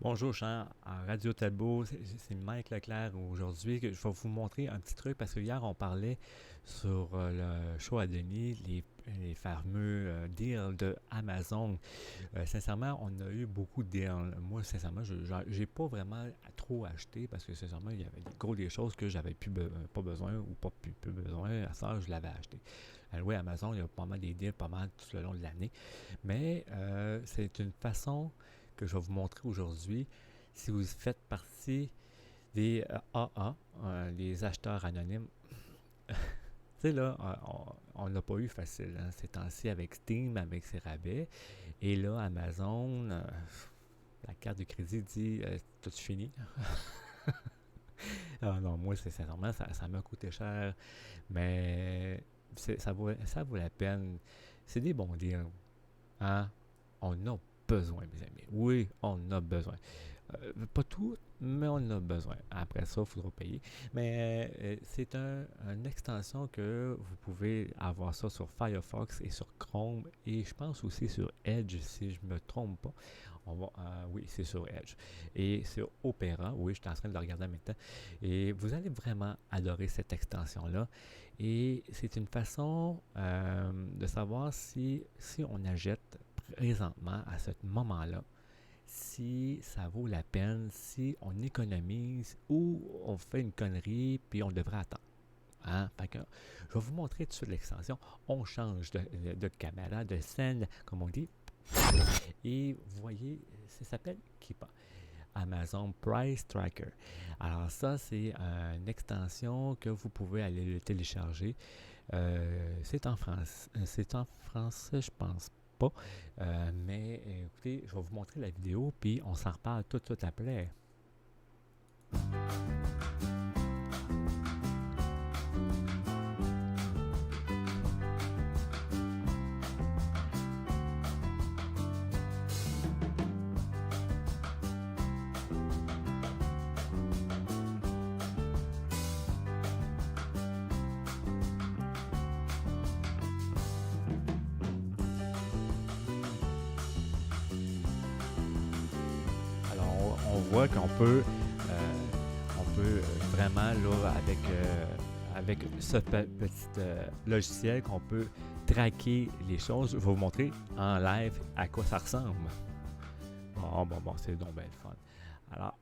Bonjour, Jean, à Radio Talbot, c'est Mike Leclerc aujourd'hui. Je vais vous montrer un petit truc parce que hier on parlait sur le show à Denis, les fameux deals de Amazon. Sincèrement, on a eu beaucoup de deals. Moi, sincèrement, j'ai pas vraiment trop acheté parce que sincèrement, il y avait des gros des choses que j'avais pas besoin ou pas plus besoin. À ça, je l'avais acheté. Oui, Amazon, il y a pas mal des deals, pas mal tout le long de l'année. Mais c'est une façon que je vais vous montrer aujourd'hui. Si vous faites partie des AA, les acheteurs anonymes, tu sais là, on l'a pas eu facile hein, ces temps-ci avec Steam, avec ses rabais. Et là, Amazon, la carte de crédit dit T'as-tu fini? Ah non, moi, c'est sincèrement, ça m'a coûté cher, mais ça vaut la peine. C'est des bons deals. Hein? On a besoin, mes amis. Oui, on a besoin. Pas tout, mais on en a besoin. Après ça, il faudra payer. Mais c'est une extension que vous pouvez avoir ça sur Firefox et sur Chrome et je pense aussi sur Edge si je ne me trompe pas. Oui, c'est sur Edge. Et sur Opera, oui, je suis en train de le regarder en même temps. Et vous allez vraiment adorer cette extension-là. Et c'est une façon de savoir si on achète présentement, à ce moment-là, si ça vaut la peine, si on économise ou on fait une connerie puis on devrait attendre. Hein? Fait que, je vais vous montrer tout de suite l'extension. On change de caméra, de scène, comme on dit. Et vous voyez, ça s'appelle Keepa. Amazon Price Tracker. Alors ça, c'est une extension que vous pouvez aller le télécharger. C'est en France. C'est en français, je pense pas. Mais écoutez, je vais vous montrer la vidéo, puis on s'en reparle tout de suite après. Alors, on voit qu'on peut vraiment, là, avec ce petit logiciel, qu'on peut traquer les choses. Je vais vous montrer en live à quoi ça ressemble. Bon, c'est donc bien le fun. Alors,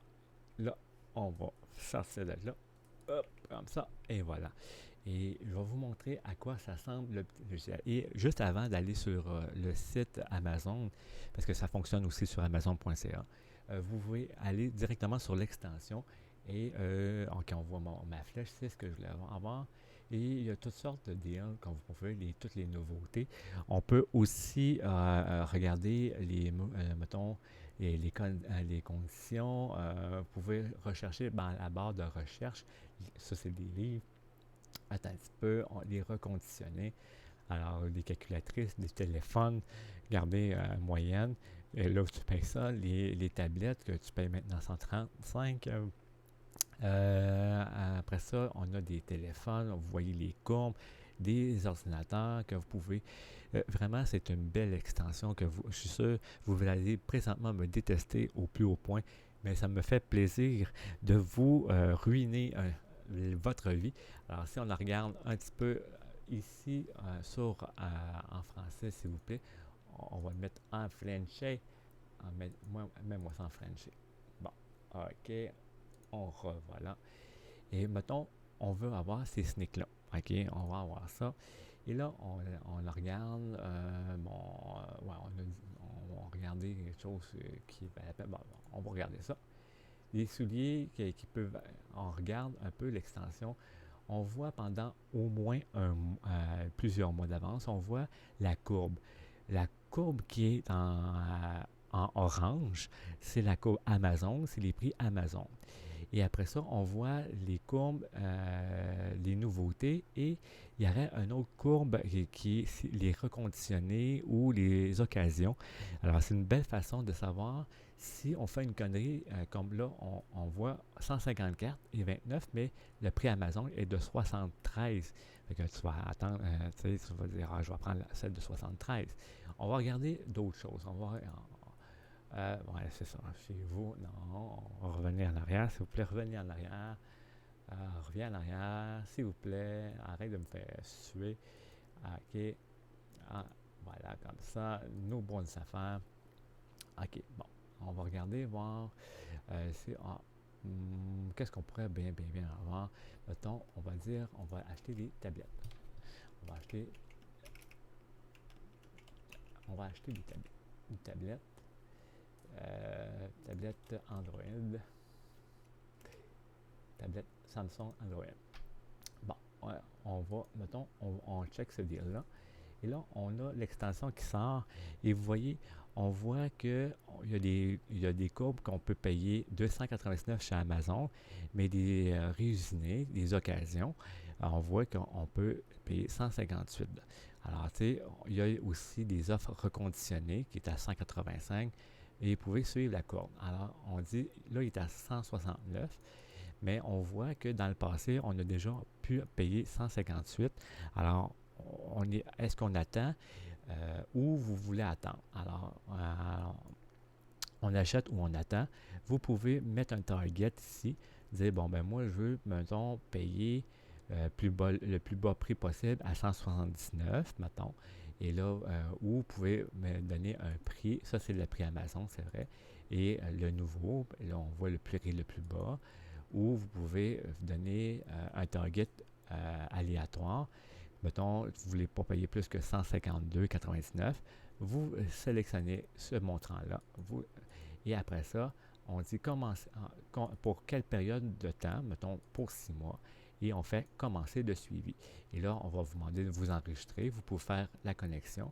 là, on va sortir de là. Hop, comme ça, et voilà. Et je vais vous montrer à quoi ça ressemble le logiciel. Et juste avant d'aller sur le site Amazon, parce que ça fonctionne aussi sur Amazon.ca, vous pouvez aller directement sur l'extension et ok, on voit ma flèche, c'est ce que je voulais avoir. Et il y a toutes sortes de deals, comme vous pouvez, toutes les nouveautés. On peut aussi regarder mettons, les conditions. Vous pouvez rechercher dans la barre de recherche. Ça, c'est des livres. Attends un petit peu, les reconditionner. Alors, des calculatrices, des téléphones, regardez moyenne. Et là, tu payes ça, les tablettes que tu payes maintenant 135. Après ça, on a des téléphones, vous voyez les courbes, des ordinateurs que vous pouvez. Vraiment, c'est une belle extension que je suis sûr, vous allez présentement me détester au plus haut point, mais ça me fait plaisir de vous ruiner votre vie. Alors, si on la regarde un petit peu ici en français, s'il vous plaît, on va le mettre en français. Mets-moi ça en français. Bon, ok, on revoilà. Et mettons, on veut avoir ces sneaks-là. OK, on va avoir ça. Et là, on le regarde. Ouais, on va regarder quelque chose qui va la peine. Bon, on va regarder ça. Les souliers qui peuvent. On regarde un peu l'extension. On voit pendant au moins plusieurs mois d'avance, on voit la courbe. La courbe qui est en orange, c'est la courbe Amazon, c'est les prix Amazon. Et après ça, on voit les courbes, les nouveautés, et il y aurait une autre courbe qui est les reconditionnés ou les occasions. Alors, c'est une belle façon de savoir si on fait une connerie, comme là, on voit 154 et 29, mais le prix Amazon est de 73. Fait que tu vas attendre, tu vas dire, je vais prendre celle de 73. On va regarder d'autres choses. On va Ouais, c'est ça. Chez vous, non. On va revenir en arrière. S'il vous plaît, revenez en arrière. Reviens en arrière. S'il vous plaît, arrête de me faire suer. OK. Ah, voilà, comme ça. Nos bonnes affaires. OK, bon. On va regarder, voir. Qu'est-ce qu'on pourrait bien avoir? Mettons, on va dire, on va acheter des tablettes. On va acheter, une tablette. Tablette Android. Tablette Samsung Android. Bon, ouais, on va, mettons, on check ce deal-là. Et là, on a l'extension qui sort. Et vous voyez, on voit qu'il y a des courbes qu'on peut payer 299 chez Amazon, mais des réusinés, des occasions, on voit qu'on peut payer 158. Alors, tu sais, il y a aussi des offres reconditionnées qui est à 185 et vous pouvez suivre la courbe. Alors, on dit, là, il est à 169, mais on voit que dans le passé, on a déjà pu payer 158. Alors, est-ce qu'on attend ou vous voulez attendre? Alors, on achète ou on attend. Vous pouvez mettre un target ici, dire, bon, ben moi, je veux, mettons, payer le plus bas prix possible à 179, mettons. Et là, ou vous pouvez me donner un prix, ça c'est le prix Amazon, c'est vrai, et le nouveau, là on voit le prix le plus bas, ou vous pouvez donner un target aléatoire. Mettons, vous ne voulez pas payer plus que 152,99. Vous sélectionnez ce montant-là. Et après ça, on dit pour quelle période de temps, mettons pour 6 mois, et on fait commencer de suivi. Et là, on va vous demander de vous enregistrer. Vous pouvez faire la connexion.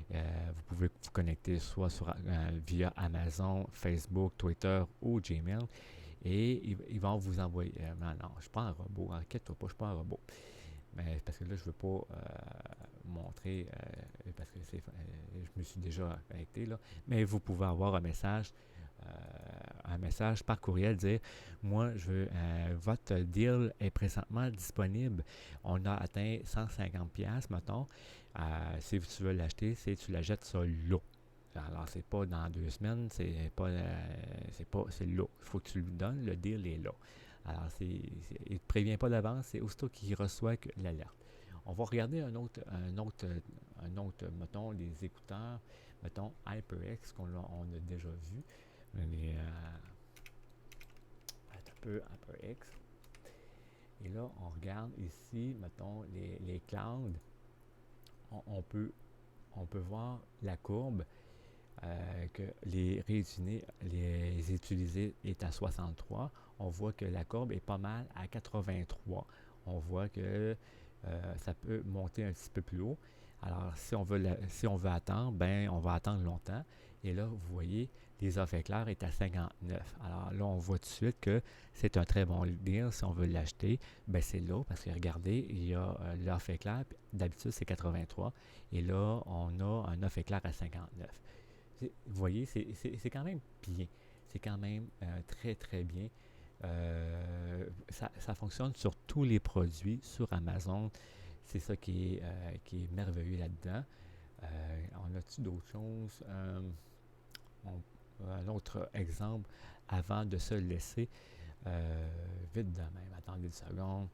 Vous pouvez vous connecter soit via Amazon, Facebook, Twitter ou Gmail. Et ils vont vous envoyer. Non, je ne suis pas un robot. Inquiète-toi pas, je ne suis pas un robot. Mais parce que là, je ne veux pas montrer, parce que je me suis déjà connecté, là. Mais vous pouvez avoir un message par courriel, dire, moi, votre deal est présentement disponible. On a atteint 150$, mettons. Si tu veux l'acheter, tu l'achètes ça là. Alors, c'est pas dans 2 semaines, c'est là. Il faut que tu lui donnes, le deal est là. Alors, il ne te prévient pas d'avance, c'est aussitôt qu'il reçoit l'alerte. On va regarder un autre, mettons, les écouteurs, mettons, HyperX, qu'on a déjà vu. Un peu HyperX. Et là, on regarde ici, mettons, les clouds. On peut voir la courbe. Que les réunis, les utilisés est à 63, on voit que la courbe est pas mal à 83. On voit que ça peut monter un petit peu plus haut. Alors, si on veut attendre, ben on va attendre longtemps. Et là, vous voyez, les offres éclairs est à 59. Alors là, on voit tout de suite que c'est un très bon deal. Si on veut l'acheter, ben c'est là, parce que regardez, il y a l'offre éclair, d'habitude c'est 83. Et là, on a un offre éclair à 59. Vous voyez, c'est quand même bien. C'est quand même très, très bien. Ça fonctionne sur tous les produits sur Amazon. C'est ça qui est merveilleux là-dedans. On a-tu d'autres choses? Un autre exemple avant de se laisser vite de même. Attendez une seconde.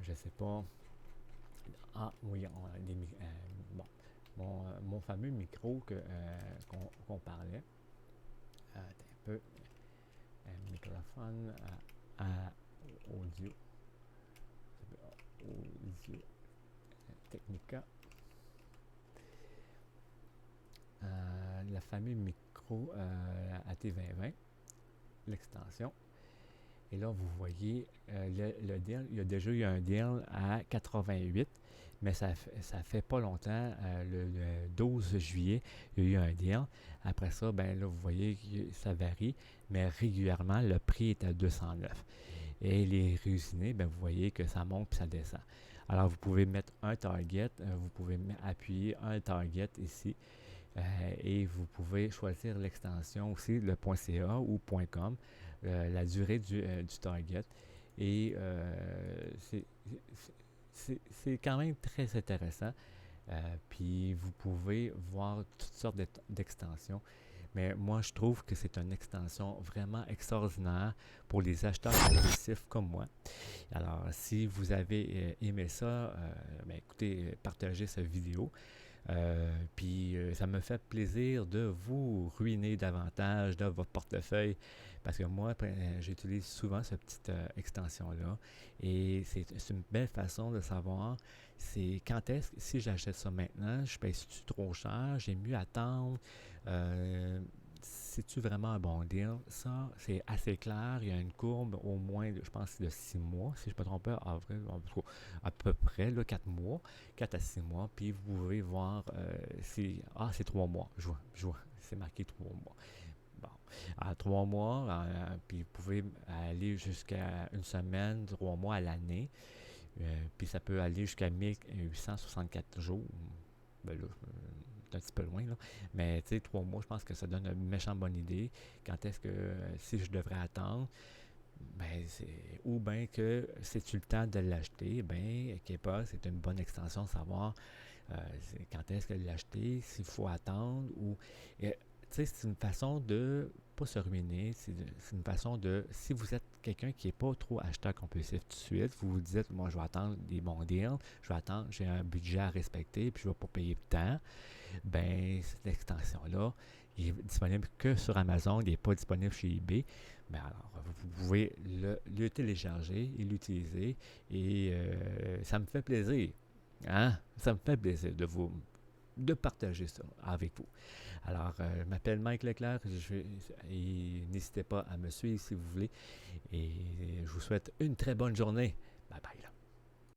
Je ne sais pas. Ah oui, on a des bon. Mon fameux micro qu'on parlait. Un peu. Un microphone à audio. Audio Technica. Le fameux micro AT2020. L'extension. Et là, vous voyez, le deal, il y a déjà eu un deal à 88, mais ça fait pas longtemps, le 12 juillet, il y a eu un deal. Après ça, ben là, vous voyez que ça varie, mais régulièrement, le prix est à 209. Et les réusinés, ben vous voyez que ça monte et ça descend. Alors, vous pouvez mettre un target, vous pouvez appuyer un target ici, et vous pouvez choisir l'extension aussi, le .ca ou .com, la durée du target. Et c'est quand même très intéressant. Puis vous pouvez voir toutes sortes d'extensions. mais moi, je trouve que c'est une extension vraiment extraordinaire pour les acheteurs compulsifs comme moi. Alors, si vous avez aimé ça, ben, écoutez, partagez cette vidéo. Puis ça me fait plaisir de vous ruiner davantage dans votre portefeuille parce que moi, j'utilise souvent cette petite extension-là et c'est une belle façon de savoir c'est quand est-ce que si j'achète ça maintenant, je paye-tu trop cher, j'ai mieux attendre. Euh, C'est-tu vraiment un bon deal? Ça, c'est assez clair. Il y a une courbe au moins, je pense, de 6 mois, si je ne me trompe pas, avril, à peu près, là, 4 mois, 4 à 6 mois. Puis vous pouvez voir si. Ah, c'est 3 mois. Je vois. C'est marqué 3 mois. Bon. À 3 mois, puis vous pouvez aller jusqu'à une semaine, 3 mois à l'année. Puis ça peut aller jusqu'à 1864 jours. Ben là, c'est un petit peu loin, là. Mais tu sais, 3 mois, je pense que ça donne une méchante bonne idée. Quand est-ce que, si je devrais attendre, ben, ou bien que c'est-tu le temps de l'acheter, ben, pas, c'est une bonne extension de savoir quand est-ce que l'acheter, s'il faut attendre, ou, tu sais, c'est une façon de pas se ruiner, c'est une façon de, si vous êtes quelqu'un qui n'est pas trop acheteur compulsif tout de suite, vous vous dites, moi, je vais attendre des bons deals, je vais attendre, j'ai un budget à respecter, puis je ne vais pas payer de temps, ben, cette extension-là, il est disponible que sur Amazon, il n'est pas disponible chez eBay. Mais alors, vous pouvez le télécharger et l'utiliser et ça me fait plaisir. Hein? Ça me fait plaisir de partager ça avec vous. Alors, je m'appelle Mike Leclerc et n'hésitez pas à me suivre si vous voulez. Et je vous souhaite une très bonne journée. Bye bye. Là.